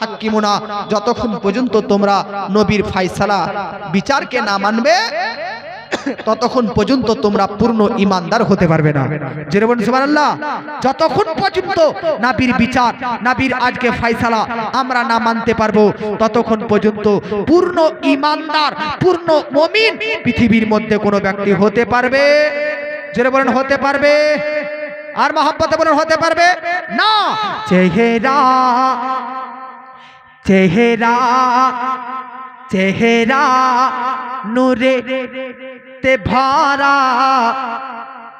তুহাক্কিমুনা, যতক্ষণ পর্যন্ত তোমরা নবীর ফায়সালা বিচারকে না মানবে ততক্ষণ পর্যন্ত তোমরা পূর্ণ ঈমানদার হতে পারবে না। জোরে বলুন সুবহানাল্লাহ। যতক্ষণ পর্যন্ত নবীর বিচার, নবীর আজকে ফায়সালা আমরা না মানতে পারবো ততক্ষণ পর্যন্ত পূর্ণ ঈমানদার, পূর্ণ মুমিন পৃথিবীর মধ্যে কোনো ব্যক্তি হতে পারবে? জোরে বলুন হতে পারবে? আর মহব্বতে বলুন হতে পারবে না। চেহারা চেহারা চেহারা নূরে তে ভরা।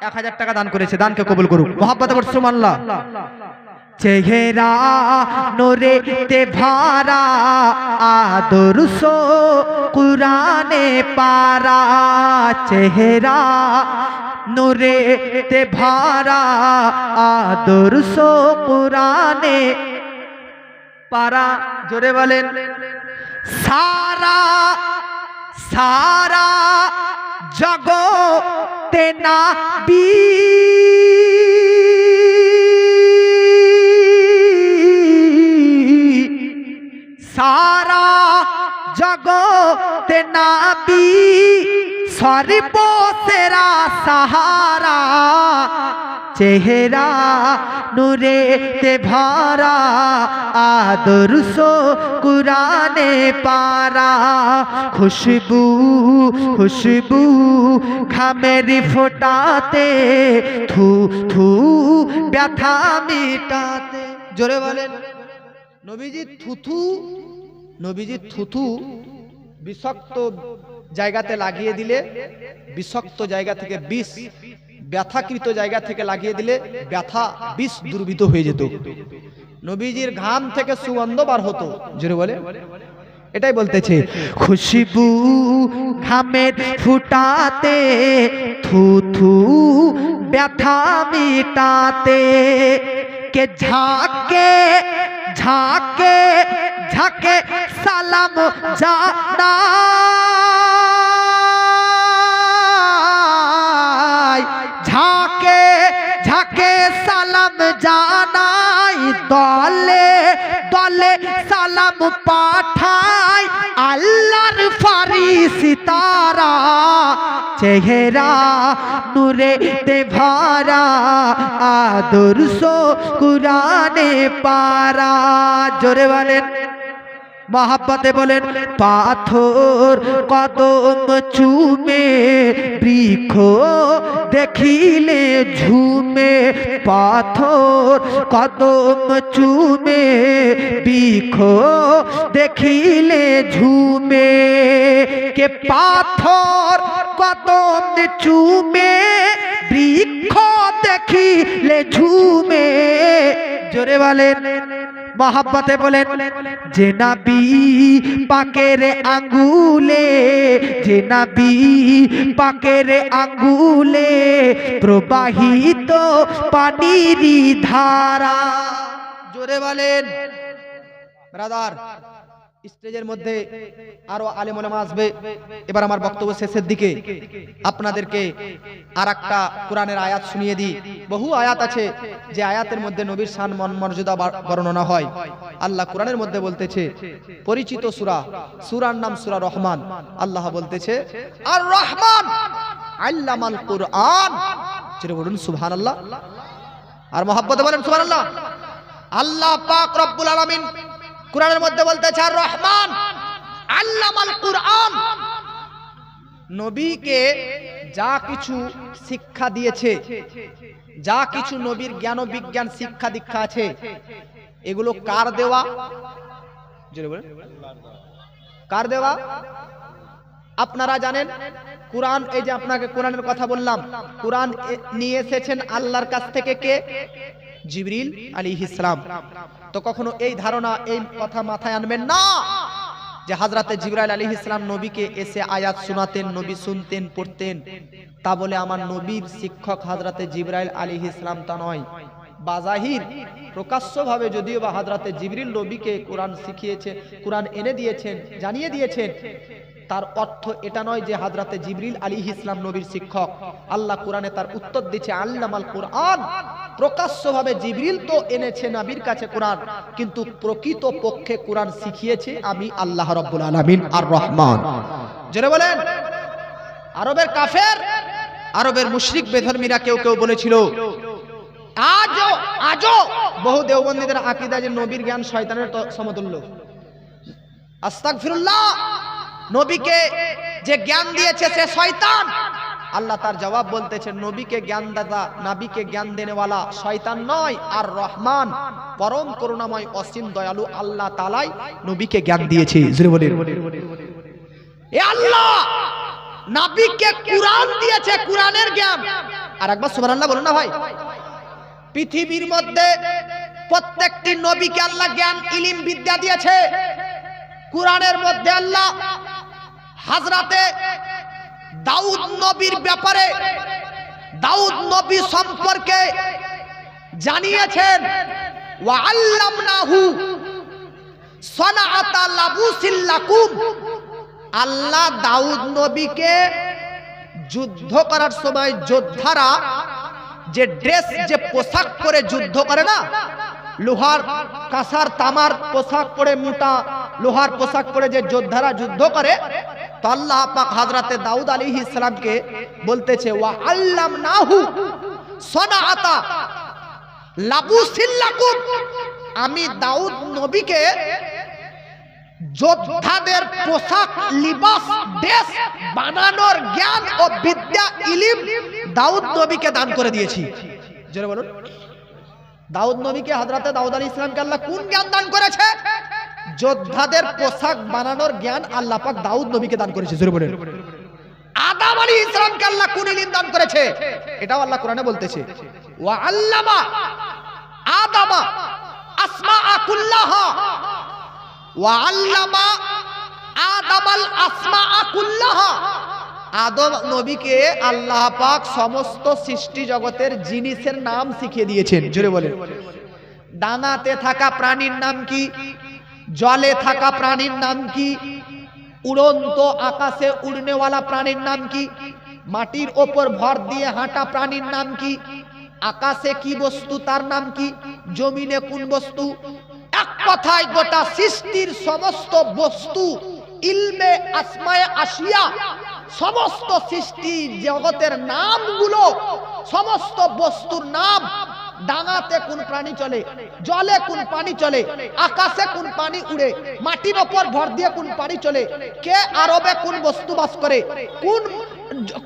1000 টাকা দান করেছে, দানকে কবুল করুক। মহব্বতে বলুন সুবহানাল্লাহ। চেহারা নূরে তে ভরা, আদর্শ কুরআনে পারা। চেহারা নূরে তে ভরা, আদর্শ কুরআনে পারা। জোরে বলেন। সারা সারা জগতে নবী, সারা জগতে নবী সর্বসেরা সাহারা। চেহারা নূরে তে ভরা, আদর্শ কুরআনে পারা। খুশবু খুশবু ঘামের ফোটাতে, থু থু ব্যথা মিটাতে। জোরে বলেন। নবীজি থুথু, নবীজি থুথু বিষাক্ত জায়গাতে লাগিয়ে দিলে, বিষাক্ত জায়গা থেকে বিষ, ব্যথাকৃত জায়গা থেকে লাগিয়ে দিলে ব্যথা বিষ দুর্বিত হয়ে যেত। নবীজির ঘাম থেকে সুগন্ধ বার হতো। জোরে বলে। এটাই বলতেছে। খুশবু ঘামের ফুটাতে, থু থু ব্যথা মিটাতে। কে ঝাঁকে ঝাঁকে ঝাঁকে সালাম জানাই, ঝাঁকে ঝাঁকে সালাম জানাই। দলে দলে সালাম পাঠাই, আল্লাহর ফারিস্তারা। চেহারা নূরে তে ভরা, আদর্শ কুরআনে পারা। জোরে বলেন। মহব্বতে বলেন। পাথর কদম চুমে, বৃক্ষ দেখিলে ঝুমে। পাথর কদম চুমে, বৃক্ষ দেখিলে ঝুমে। কে পাথর কদম চুমে, বৃক্ষ দেখিলে ঝুমে। জোরে বলেন। মহব্বতে বলেন। যে নবী পাকের আঙ্গুলে, যে নবী পাকের আঙ্গুলে প্রবাহিত পানিরই ধারা। জোরে বলেন। ব্রাদার, স্টেজের মধ্যে আরো আলেম ওলামা আসবে। এবার আমার বক্তব্য শেষের দিকে আপনাদেরকে আরেকটা কোরআনের আয়াত শুনিয়ে দিই। বহু আয়াত আছে যে আয়াতের মধ্যে নবীর শান মর্যাদা বর্ণনা হয়। আল্লাহ কোরআনের মধ্যে বলতেছে, পরিচিত সূরা, সূরার নাম সূরা রহমান। আল্লাহ বলতেছে, আর রহমান আল্লামাল কুরআন। যেটা বলুন সুবহানাল্লাহ। আর মহব্বতে বলেন সুবহানাল্লাহ। আল্লাহ পাক রব্বুল আলামিন কুরআনের মধ্যে বলতেছে, আর রহমান আল্লামাল কুরআন। নবীকে যা কিছু শিক্ষা দিয়েছে, যা কিছু নবীর জ্ঞান ও বিজ্ঞান শিক্ষা দীক্ষা আছে, এগুলো কার দেওয়া? জোরে বলেন। কার দেওয়া? আপনারা জানেন কুরআন, এই যে আপনাকে কোরআনের কথা বললাম, কুরআন নিয়ে এসেছেন আল্লাহর কাছ থেকে কে? জিবরিল আলাইহিস সালাম। তো কখনো এই ধারণা, এই কথা মাথায় আনবেন না যে হযরতে জিবরাইল আলাইহিস সালাম নবীকে এসে আয়াত শোনাতেন, নবী শুনতেন, পড়তেন, তা বলে আমার নবীর শিক্ষক হযরতে জিবরাইল আলাইহিস সালাম তা নয়। বাজাহির প্রকাশ্যভাবে যদিও বা হযরতে জিবরিল নবীকে কোরআন শিখিয়েছে, কোরআন এনে দিয়েছেন, জানিয়ে দিয়েছেন, তার অর্থ এটা নয় যে হযরতে জিবরিল আলাইহিস সালাম নবীর শিক্ষক। আল্লাহ কোরআনে তার উত্তর দিচ্ছে আল্লামাল কোরআন, প্রকাশ্যভাবে জিবরিল তো এনেছে নবীর কাছে কোরআন, কিন্তু প্রকৃত পক্ষে কোরআন শিখিয়েছে আমি আল্লাহ রাব্বুল আলামিন আর রহমান। জোরে বলেন। আরবের কাফের, আরবের মুশরিক বেধর্মীরা কেউ কেউ বলেছিল, আজও বহু দেওবন্দীদের আকীদা যে নবীর জ্ঞান শয়তানের সমতুল্য। আস্তাগফিরুল্লাহ, নবীকে যে জ্ঞান দিয়েছে সে শয়তান। আল্লাহ তার জবাব বলতেছে নবীকে জ্ঞানদাতা, নবীকে জ্ঞান দেনেওয়ালা শয়তান নয়, আর রহমান পরম করুণাময় অসীম দয়ালু আল্লাহ তাআলাই নবীকে জ্ঞান দিয়েছে। জোরে বলেন। এ আল্লাহ নবীকে কুরআন দিয়েছে, কুরআনের জ্ঞান। আর একবার সুবহানাল্লাহ বলুন না ভাই। পৃথিবীর মধ্যে প্রত্যেকটি নবীকে আল্লাহ জ্ঞান ইলম বিদ্যা দিয়েছে। কুরআনের মধ্যে আল্লাহ হযরতে দাউদ নবীর ব্যাপারে, দাউদ নবী সম্পর্কে জানিয়েছেন, ওয়া আল্লামনাহু সানাআতা লাবুসিল লাকুম। আল্লাহ দাউদ নবীকে যুদ্ধ করার সময় যোদ্ধারা যে ড্রেস, যে পোশাক পরে যুদ্ধ করে না, লোহার কাঁসার তামার পোশাক পরে, মোটা লোহার পোশাক পরে যে যোদ্ধারা যুদ্ধ করে, তো আল্লাহ পাক হযরতে দাউদ আলাইহিস সালামকে বলতেছে ওয়া আল্লামনাহু সানাআতা লাবুসিল লাকুম। আমি দাউদ নবীকে যোদ্ধাদের পোশাক, লিবাস, ড্রেস বানানোর জ্ঞান ও বিদ্যা, ইলম দাউদ নবীকে দান করে দিয়েছি। জোরে বলুন। দাউদ নবীকে, হযরতে দাউদ আলাইহিস সালামকে আল্লাহ কোন জ্ঞান দান করেছে? যোদ্ধাদের পোশাক বানানোর জ্ঞান আল্লাহ পাক দাউদ নবীকে দান করেছে। জোরে বলেন। আদম আলাইহিস সালামকে আল্লাহ কোন ইলম দান করেছে? এটাও আল্লাহ কোরআনে বলতেছে, ওয়া আল্লামা আদামা আসমাআ কুল্লাহা, ওয়া আল্লামা আদামাল আসমাআ কুল্লাহা। আদম নবীকে আল্লাহ পাক সমস্ত সৃষ্টি জগতের জিনিসের নাম শিখিয়ে দিয়েছেন। জোরে বলেন। ডাঙাতে থাকা প্রাণীর নাম কি? জলে থাকা প্রাণীর নাম কি? উড়ন্ত আকাশে উড়নেওয়ালা প্রাণীর নাম কি? মাটির ওপর ভর দিয়ে হাঁটা প্রাণীর নাম কি? আকাশে কি বস্তু তার নাম কি? জমিনে কোন বস্তু? এক কথায় গোটা সৃষ্টির সমস্ত বস্তু, ইলমে আসমায়ে আশিয়া, সমস্ত সৃষ্টি জগতের নামগুলো, সমস্ত বস্তুর নাম, ডাঙাতে কোন প্রাণী চলে, জলে কোন পানি চলে, আকাশে কোন পানি উড়ে, মাটির ওপর ভর দিয়ে কোন পানি চলে, কে আরবে কোন বস্তু বাস করে,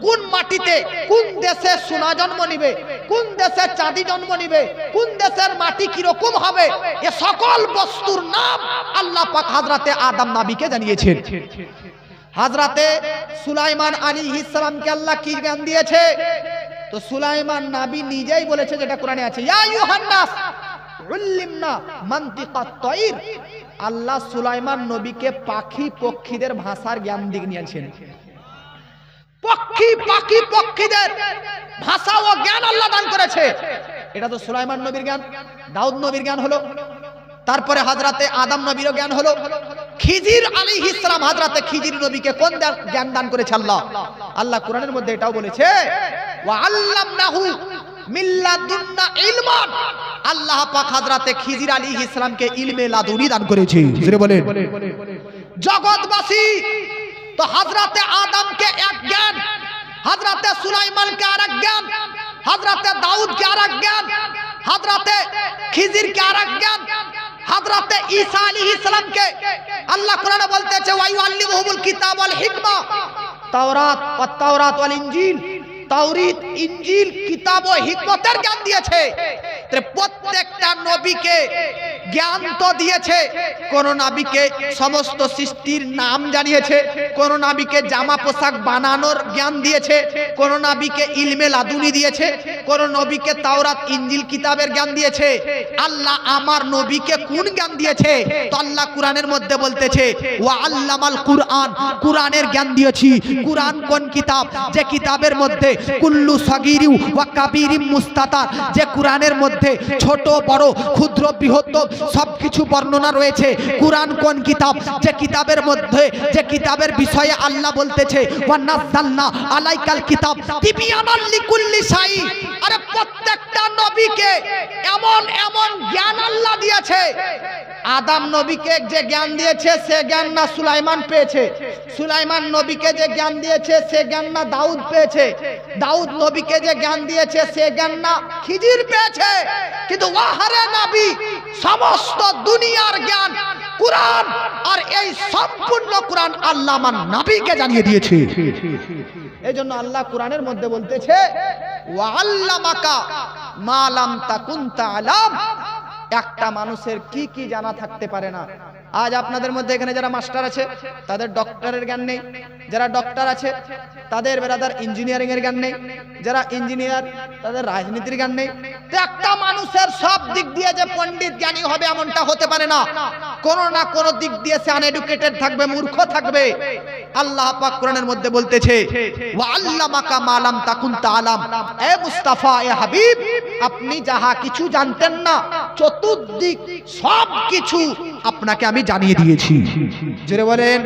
কোন মাটিতে কোন দেশে সোনা জন্ম নিবে, কোন দেশে চাঁদি জন্ম নিবে, কোন দেশের মাটি কিরকম হবে, এ সকল বস্তুর নাম আল্লাহ পাক হযরতে আদম নবীকে জানিয়েছেন। হযরতে সুলাইমান আলাইহিস সালামকে আল্লাহ কি জ্ঞান দিয়েছে? তো সুলাইমান নবী নিজেই বলেছে, যেটা কোরআনে আছে, ইয়া ইউহান্নাস উল্লিমনা মানতিকাত তায়র। আল্লাহ সুলাইমান নবীকে পাখি পক্ষীদের ভাষার জ্ঞান দিয়েছেন। পক্ষীদের ভাষা ও জ্ঞান আল্লাহ দান করেছে। এটা তো সুলাইমান নবীর জ্ঞান, দাউদ নবীর জ্ঞান হলো। তারপরে হযরতে আদম নবীরও জ্ঞান হলো। খিজির আলাইহিস সালাম, হযরতে খিজির নবীকে কোন জ্ঞান দান করেছে আল্লাহ? আল্লাহ কোরআনের মধ্যে এটাও বলেছে, ওয়া আল্লামনাহু মিল্লাদুন্না ইলমান। আল্লাহ পাক হযরতে খিজির আলাইহিস সালামকে ইলমে লাদুনি দান করেছে। জোরে বলেন। জগৎবাসী তো হযরতে আদমকে এক জ্ঞান, হযরতে সুলাইমানকে আরেক জ্ঞান, হযরতে দাউদকে আরেক জ্ঞান, হযরতে খিজিরকে আরেক জ্ঞান, হযরতে ঈসা আলাইহিস সালামকে আল্লাহ কোরআনে বলতেছে, ওয়া ইউআল্লিমুহুমুল কিতাব ওয়াল হিকমা। তাওরাত ওয়াল ইনজিল, তাওরাত, ইনজিল, কিতাব ও হিকমতের জ্ঞান দিয়েছে। প্রত্যেকটা নবীকে জ্ঞান তো দিয়েছে। কোন নবীকে সমস্ত সৃষ্টির নাম জানিয়েছে, কোন নবীকে জামা পোশাক বানানোর জ্ঞান দিয়েছে, কোন নবীকে ইলমে লাদুনি দিয়েছে, কোন নবীকে তাওরাত, ইনজিল, কিতাবের জ্ঞান দিয়েছে। আল্লাহ আমার নবীকে কোন জ্ঞান দিয়েছে? তো আল্লাহ কোরআনের মধ্যে বলতেছে, ওয়া আল্লামাল কুরআন, কুরআনের জ্ঞান দিয়েছি। কুরআন কোন কিতাব? যে কিতাবের মধ্যে কুল্লু সগীরি ওয়া কাবীরিম মুস্তাতার, যে কোরআনের মধ্যে ছোট বড় ক্ষুদ্র বৃহত্তম সবকিছু বর্ণনা রয়েছে। কোরআন কোন কিতাব? যে কিতাবের মধ্যে, যে কিতাবের বিষয়ে আল্লাহ বলতেছে ওয়া নাযালনা আলাইকাল কিতাব তিবিয়ানাল লিকুল্লি শাই। আরে প্রত্যেকটা নবীকে এমন এমন জ্ঞান আল্লাহ দিয়েছে। আদম নবীকে যে জ্ঞান দিয়েছে সে জ্ঞান না সুলাইমান পেয়েছে, সুলাইমান নবীকে যে জ্ঞান দিয়েছে সে জ্ঞান না দাউদ পেয়েছে, দাউদ নবীকে যে জ্ঞান দিয়েছে সে জ্ঞান না খিজির পেয়েছে। কিন্তু ওয়াহারে নবী সমস্ত দুনিয়ার জ্ঞান কুরআন, আর এই সম্পূর্ণ কুরআন আল্লাহ আমার নবীকে জানিয়ে দিয়েছে। এইজন্য আল্লাহ কুরআনের মধ্যে বলতেছে ওয়া আল্লামাকা মা লাম তাকুন তা'লাম। একটা মানুষের কি কি জানা থাকতে পারে না। আজ আপনাদের মধ্যে এখানে যারা মাস্টার আছে তাদের ডক্টরের জ্ঞান নেই, যারা ডক্টর আছে তাদের বেরাদার ইঞ্জিনিয়ারিং এর জ্ঞান নেই, যারা ইঞ্জিনিয়ার তাদের রাজনীতির জ্ঞান নেই। তো একটা মানুষের সব দিক দিয়ে যে পণ্ডিত জ্ঞানী হবে এমনটা হতে পারে না। কোনো না কোনো দিক দিয়ে সে আনএডুকেটেড থাকবে, মূর্খ থাকবে। আল্লাহ পাক কোরআনের মধ্যে বলতেছে ওয়া আল্লামাকা মা লাম তাকুন তা'লাম। এ মুস্তাফা, এ হাবিব, আপনি যাহা কিছু জানতেন না চতুর্দিক সব কিছু আপনাকে আমি জানিয়ে দিয়েছি। জোরে বলেন